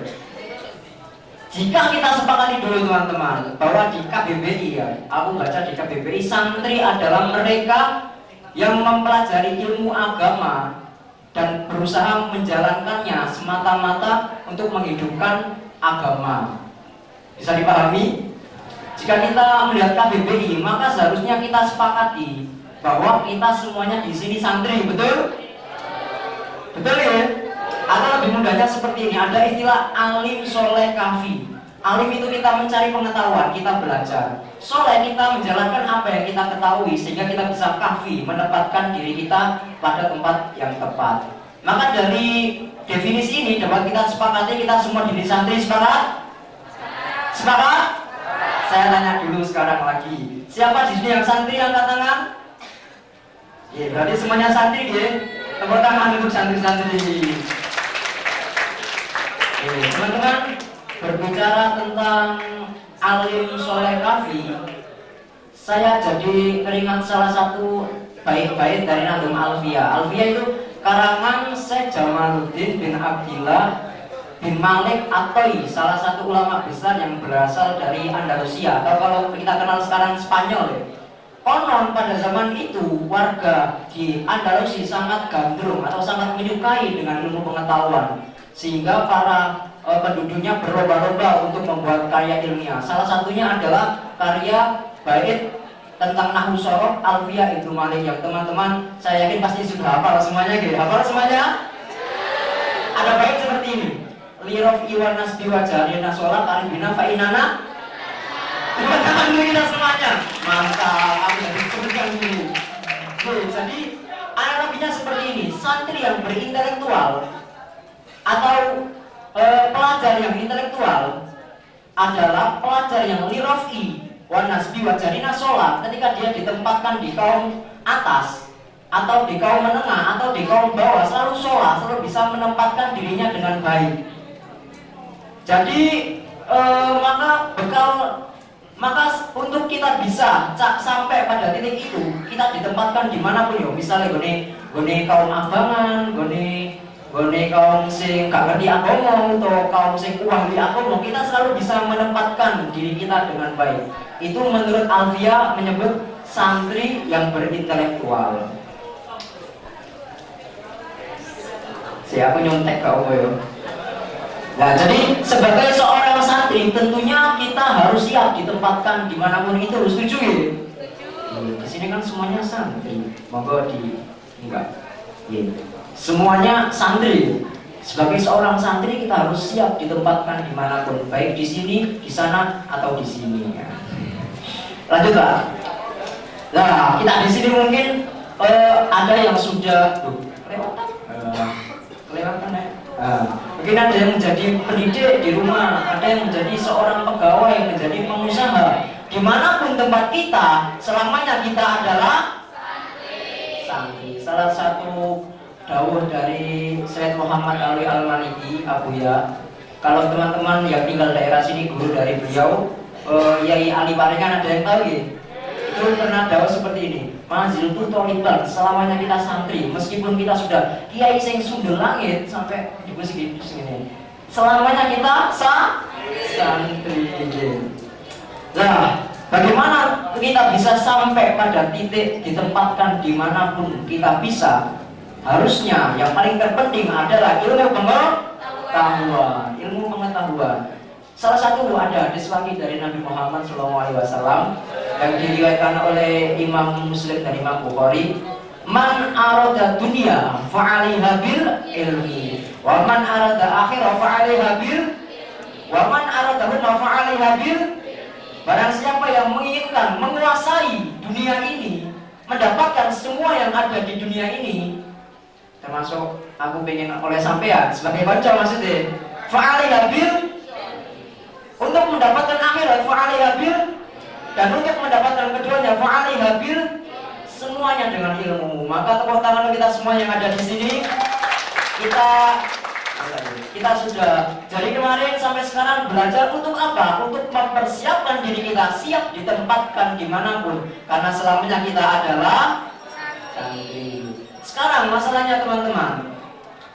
Jika kita sepakati dulu teman-teman bahwa di KBBI ya, aku baca di KBBI santri adalah mereka yang mempelajari ilmu agama dan berusaha menjalankannya semata-mata untuk menghidupkan agama. Bisa dipahami? Jika kita melihat KBBI, maka seharusnya kita sepakati bahwa kita semuanya di sini santri, betul? Betul ya? Atau lebih mudahnya seperti ini, ada istilah alim soleh kafi. Alim itu kita mencari pengetahuan, kita belajar. Soleh kita menjalankan apa yang kita ketahui sehingga kita bisa kafi, menempatkan diri kita pada tempat yang tepat. Maka dari definisi ini dapat kita sepakati kita semua di santri, sepakat? Sepakat? Saya tanya dulu sekarang lagi. Siapa di sini yang santri angkat tangan? Ya, berarti semuanya santri ya. Tepuk tangan untuk santri-santri. Teman-teman, berbicara tentang alim soleh kafi, saya jadi teringat salah satu bait-bait dari Nazm Alfiyah. Alfiyah itu karangan Syekh Jamaluddin bin Abdillah bin Malik At-Toi, salah satu ulama besar yang berasal dari Andalusia, atau kalau kita kenal sekarang Spanyol ya. Konon pada zaman itu warga di Andalusia sangat gandrung atau sangat menyukai dengan ilmu pengetahuan, sehingga para penduduknya berlomba-lomba untuk membuat karya ilmiah. Salah satunya adalah karya bait tentang Nahwu Shoroh Alfiyah Ibnu Malik yang teman-teman saya yakin pasti sudah hafal semuanya gitu. Hafal semuanya? Ada bait seperti ini. Lirof iwan nasbi wajarina sholat aribina fa'inana. Teman-teman dulu kita semuanya. Mantap, aku jadi sebutkan dulu. Jadi analoginya seperti ini. Santri yang berintelektual atau pelajar yang intelektual adalah pelajar yang lirofi wan nasbi wajarina sholat. Ketika dia ditempatkan di kaum atas atau di kaum menengah atau di kaum bawah, selalu sholat, selalu bisa menempatkan dirinya dengan baik. Jadi maka untuk kita bisa sampai pada titik itu, kita ditempatkan dimanapun ya. Misalnya gone kaum abangan, gone kaum sing gak ngerti agama atau kaum sing ahli agama, kita selalu bisa menempatkan diri kita dengan baik. Itu menurut Alfiyah menyebut santri yang berintelektual. Siapa nyontek kau ya? Nah, jadi sebagai seorang santri tentunya kita harus siap ditempatkan dimanapun itu. Setuju ya? Di sini kan semuanya santri. Monggo enggak. Semuanya santri. Sebagai seorang santri kita harus siap ditempatkan dimanapun, baik di sini, di sana, atau di sini. Ya. Lanjutlah. Nah, kita di sini mungkin ada yang sudah kelewatan ya. Mungkin ada yang menjadi pendidik di rumah, ada yang menjadi seorang pegawai, menjadi pengusaha. Dimanapun tempat kita, selamanya kita adalah santri. Salah satu dawuh dari Syekh Muhammad Ali Al-Maliki Abuya. Kalau teman-teman yang tinggal daerah sini, guru dari beliau, Yai Ali Paringan, ada yang tahu ya? Itu pernah dawuh seperti ini. Manzil itu toliban, selamanya kita santri, meskipun kita sudah kiai sing sundel langit sampai di sini. Selamanya kita santri. Nah, bagaimana kita bisa sampai pada titik ditempatkan dimanapun kita bisa? Harusnya yang paling terpenting adalah ilmu pengetahuan. Salah satu ada hadis lagi dari Nabi Muhammad SAW yang diriwayatkan oleh Imam Muslim dan Imam Bukhari. Man arada dunia fa'alaiha bil ilmi, wa man arada akhirah fa'alaiha bil, wa man arada huma fa'alaiha bil. Barang siapa yang menginginkan menguasai dunia ini, mendapatkan semua yang ada di dunia ini, termasuk aku pengen oleh sampean sebagai kanca maksudnya, fa'alaiha bil. Untuk mendapatkan akhirat fa'alaiha bil, dan untuk mendapatkan keduanya fa'alaiha bil, semuanya dengan ilmu. Maka tepuk tangan kita semua yang ada di sini. Kita sudah dari kemarin sampai sekarang belajar untuk apa? Untuk mempersiapkan diri kita siap ditempatkan dimanapun, karena selamanya kita adalah santri. Sekarang masalahnya teman-teman,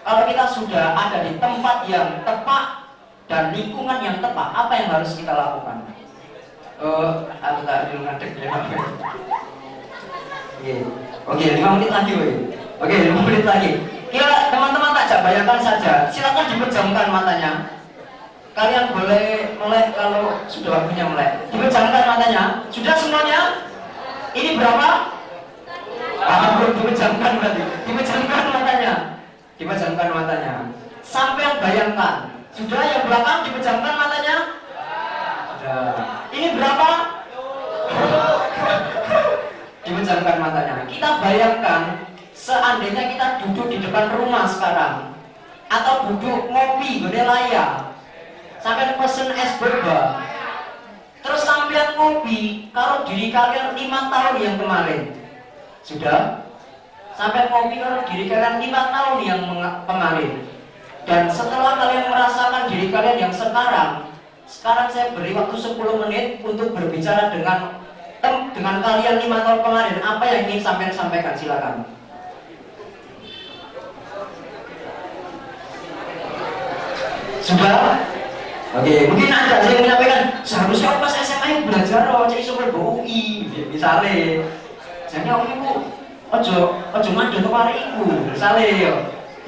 kalau kita sudah ada di tempat yang tepat dan lingkungan yang tepat, apa yang harus kita lakukan? Aku tak dulu ngadek ya. Oke, 5 menit lagi, Oke, 5 menit lagi. Kira teman-teman tak bayangkan saja, silakan dipejamkan matanya. Kalian boleh mulai kalau sudah waktunya mulai. Dipejamkan matanya. Sudah semuanya? Ini berapa? Belum dipejamkan berarti. Dipejamkan matanya. Dipejamkan matanya. Sampai yang bayangkan. Sudah yang belakang dipejamkan matanya? Sudah. Ini berapa? Dipejamkan matanya. Kita bayangkan seandainya kita duduk di depan rumah sekarang, atau duduk ngopi gede layar, sampai pesen es boba, terus sampai ngopi kalau diri kalian 5 tahun yang kemarin, sudah sampai ngopi kalau diri kalian 5 tahun yang kemarin, dan setelah kalian merasakan diri kalian yang sekarang saya beri waktu 10 menit untuk berbicara dengan kalian 5 tahun kemarin. Apa yang ingin sampai sampaikan? Silakan. Sudah? Oke, mungkin ada yang menyampaikan seharusnya pas SMA belajar cek iso mlebu UI, misale. Jane iku ojo mandek karo iku, misale yo.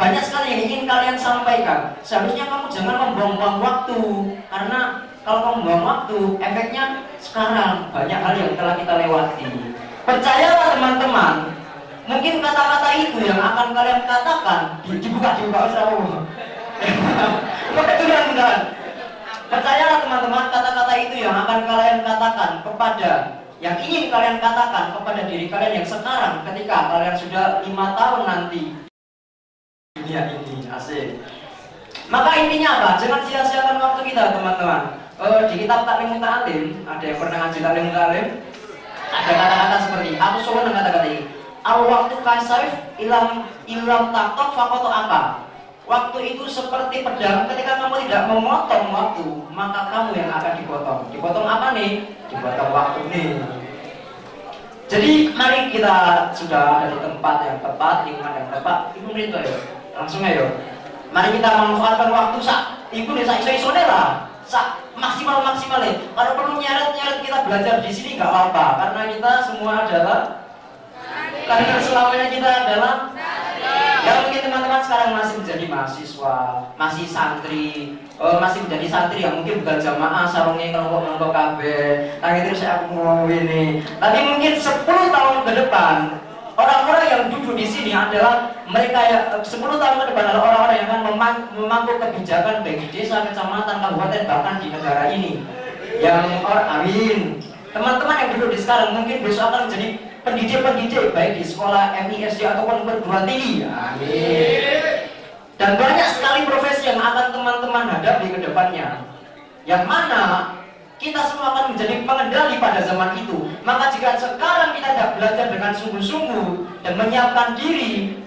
Banyak sekali yang ingin kalian sampaikan. Seharusnya kamu jangan membuang-buang waktu, karena kalau kamu membuang waktu, efeknya sekarang banyak hal yang telah kita lewati. Percayalah teman-teman, mungkin kata-kata itu yang akan kalian katakan dibuka usah. Betul-betul. Percayalah teman-teman, kata-kata itu yang akan kalian katakan kepada, yang ingin kalian katakan kepada diri kalian yang sekarang, ketika kalian sudah 5 tahun nanti dunia ini. Asik. Maka intinya apa? Jangan sia-siakan waktu kita teman-teman. Di kitab Taklim Muta'alim, ada yang pernah ngaji Taklim Muta'alim? Ada kata-kata seperti, aku suka dengan kata-kata ini. Al-waktu kasaif ilam taktok fakoto apa? Waktu itu seperti pedang, ketika kamu tidak memotong waktu, maka kamu yang akan dipotong. Dipotong apa nih? Dipotong waktu nih. Jadi mari kita sudah ada di tempat yang tepat, lingkungan yang tepat. Ibu menit ayo, langsung ayo. Mari kita memanfaatkan waktu ibu desa iso-isone lah, maksimal. Kalau perlu nyeret kita belajar di sini nggak apa-apa, karena kita semua adalah, karena selamanya kita adalah. Ya mungkin teman-teman sekarang masih menjadi mahasiswa, masih santri, masih menjadi santri yang mungkin bukan jamaah, sarungnya kelompok-kelompok KB, itu saya mau ini. Tapi mungkin 10 tahun ke depan, orang-orang yang duduk di sini adalah mereka yang 10 tahun ke depan adalah orang-orang yang akan memangku kebijakan bagi desa, kecamatan, kabupaten, bahkan di negara ini. Amin. Teman-teman yang duduk di sekarang mungkin besok akan menjadi pendidik baik di sekolah MISD ataupun perguruan tinggi. Amin. Dan banyak sekali profesi yang akan teman-teman hadapi ke depannya, yang mana kita semua akan menjadi pengendali pada zaman itu. Maka jika sekarang kita tidak belajar dengan sungguh-sungguh dan menyiapkan diri,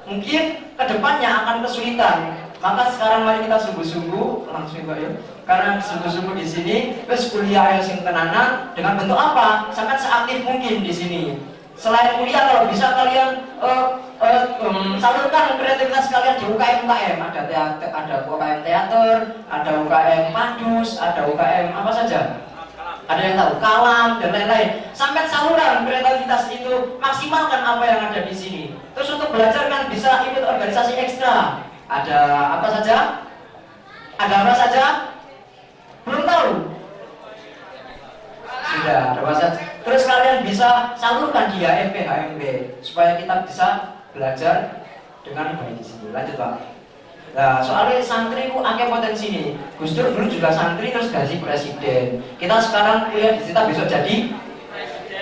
mungkin ke depannya akan kesulitan. Maka sekarang mari kita sungguh-sungguh, langsung Pak ya. Karena sungguh-sungguh di sini, terus kuliah yang sing tenanan dengan bentuk apa? Sangat seaktif mungkin di sini. Selain kuliah, kalau bisa kalian salurkan kreativitas kalian di UKM. Ada UKM teater, ada UKM pandus, ada UKM apa saja. Ada yang tahu, kalam dan lain-lain. Sampai saluran kreativitas itu maksimalkan apa yang ada di sini. Terus untuk belajar kan bisa ikut organisasi ekstra. Ada apa saja? Ada apa saja? Belum tahu? Sudah, ada apa saja? Terus kalian bisa salurkan di HMP supaya kita bisa belajar dengan baik di sini. Lanjut Pak. Nah, soalnya santri itu akeh potensi nih. Gus Dur dulu juga santri terus jadi presiden. Kita sekarang kuliah di kita besok jadi presiden.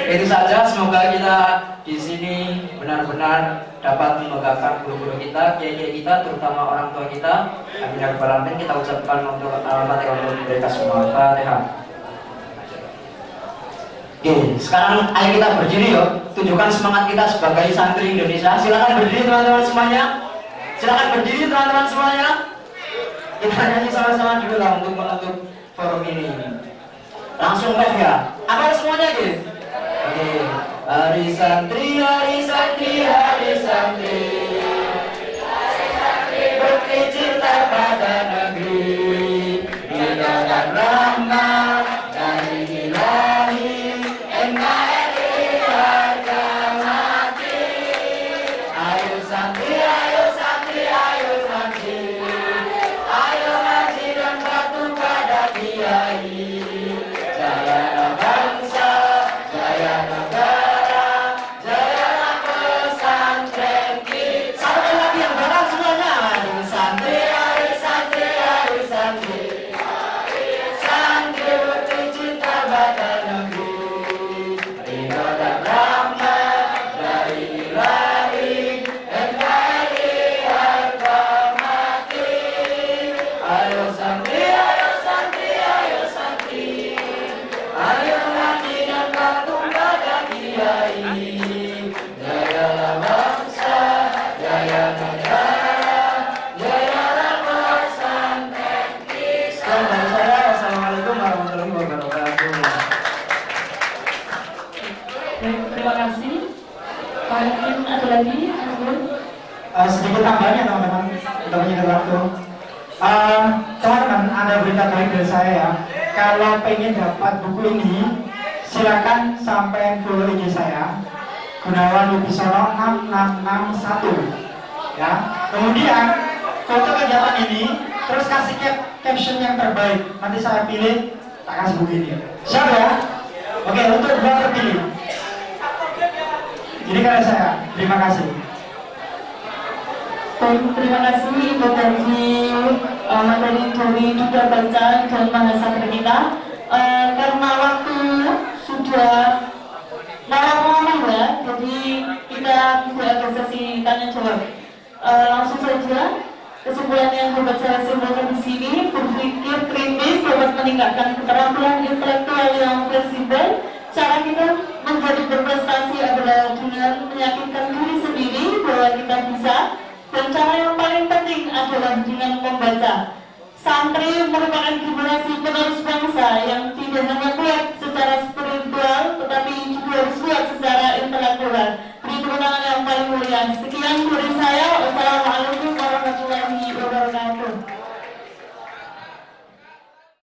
Itu saja, semoga kita di sini benar-benar dapat membanggakan guru-guru kita, kiai-kiai kita, terutama orang tua kita. Amin ya rabbal alamin. Kita ucapkan untuk Al-Fatihah untuk mereka semua. Fatihah. Oke, sekarang ayo kita berdiri yuk. Tunjukkan semangat kita sebagai santri Indonesia. Silakan berdiri teman-teman semuanya. Silakan berdiri teman-teman semuanya. Kita nyanyi sama-sama dulu lah untuk menutup forum ini. Langsung live ya. Apa semuanya gitu? Oke. Hari santri, hari santri, hari santri, hari santri bukti cinta pada negeri. Ridho dan rahmat dari Ilahi, NKRI harga mati. Ayo santri, ayo santri, ayo santri, ayo ngaji dan patuh pada kiai. Jaya bangsa, jaya negara, jaya pesantren kita. Sampai lagi yang bakal semuanya. Ayo santri, ayo santri, ayo santri, santri bukti cinta pada negeri. Ridho dan rahmat dari Ilahi, NKRI harga mati. Ayo santri, ayo santri, ayo santri, ayo ngaji dan patuh pada kiai. Jayalah bangsa, jaya negara, jayalah pesantren kita. Sekian dari saya. Wassalamualaikum warahmatullahi wabarakatuh. Terima kasih. Mungkin ada lagi, Sedikit tambahannya teman-teman untuk menyingkat waktu. Teman-teman, ada berita baik dari saya ya. Kalau pengen dapat buku ini, silakan sampai follow IG saya, Gunawan Wibisono 6661. Ya. Kemudian foto kegiatan ini, terus kasih caption yang terbaik. Nanti saya pilih, tak kasih buku ini. Siap ya? Oke, untuk dua terpilih. Jadi karya saya. Terima kasih. Baik, terima kasih Ibu dari materi Dori juga baca dan bahasa kita. Karena waktu sudah malam ya, jadi kita tidak ada sesi tanya jawab. Langsung saja, kesimpulan yang dapat saya simpulkan di sini, berpikir kritis dapat meningkatkan keterampilan intelektual yang fleksibel. Cara kita menjadi berprestasi adalah dengan meyakinkan diri sendiri bahwa kita bisa. Dan cara yang paling penting adalah dengan membaca. Santri merupakan generasi penerus bangsa yang tidak hanya kuat secara spiritual, tetapi juga harus kuat secara intelektual. Beri tepuk tangan yang paling mulia. Sekian dari saya.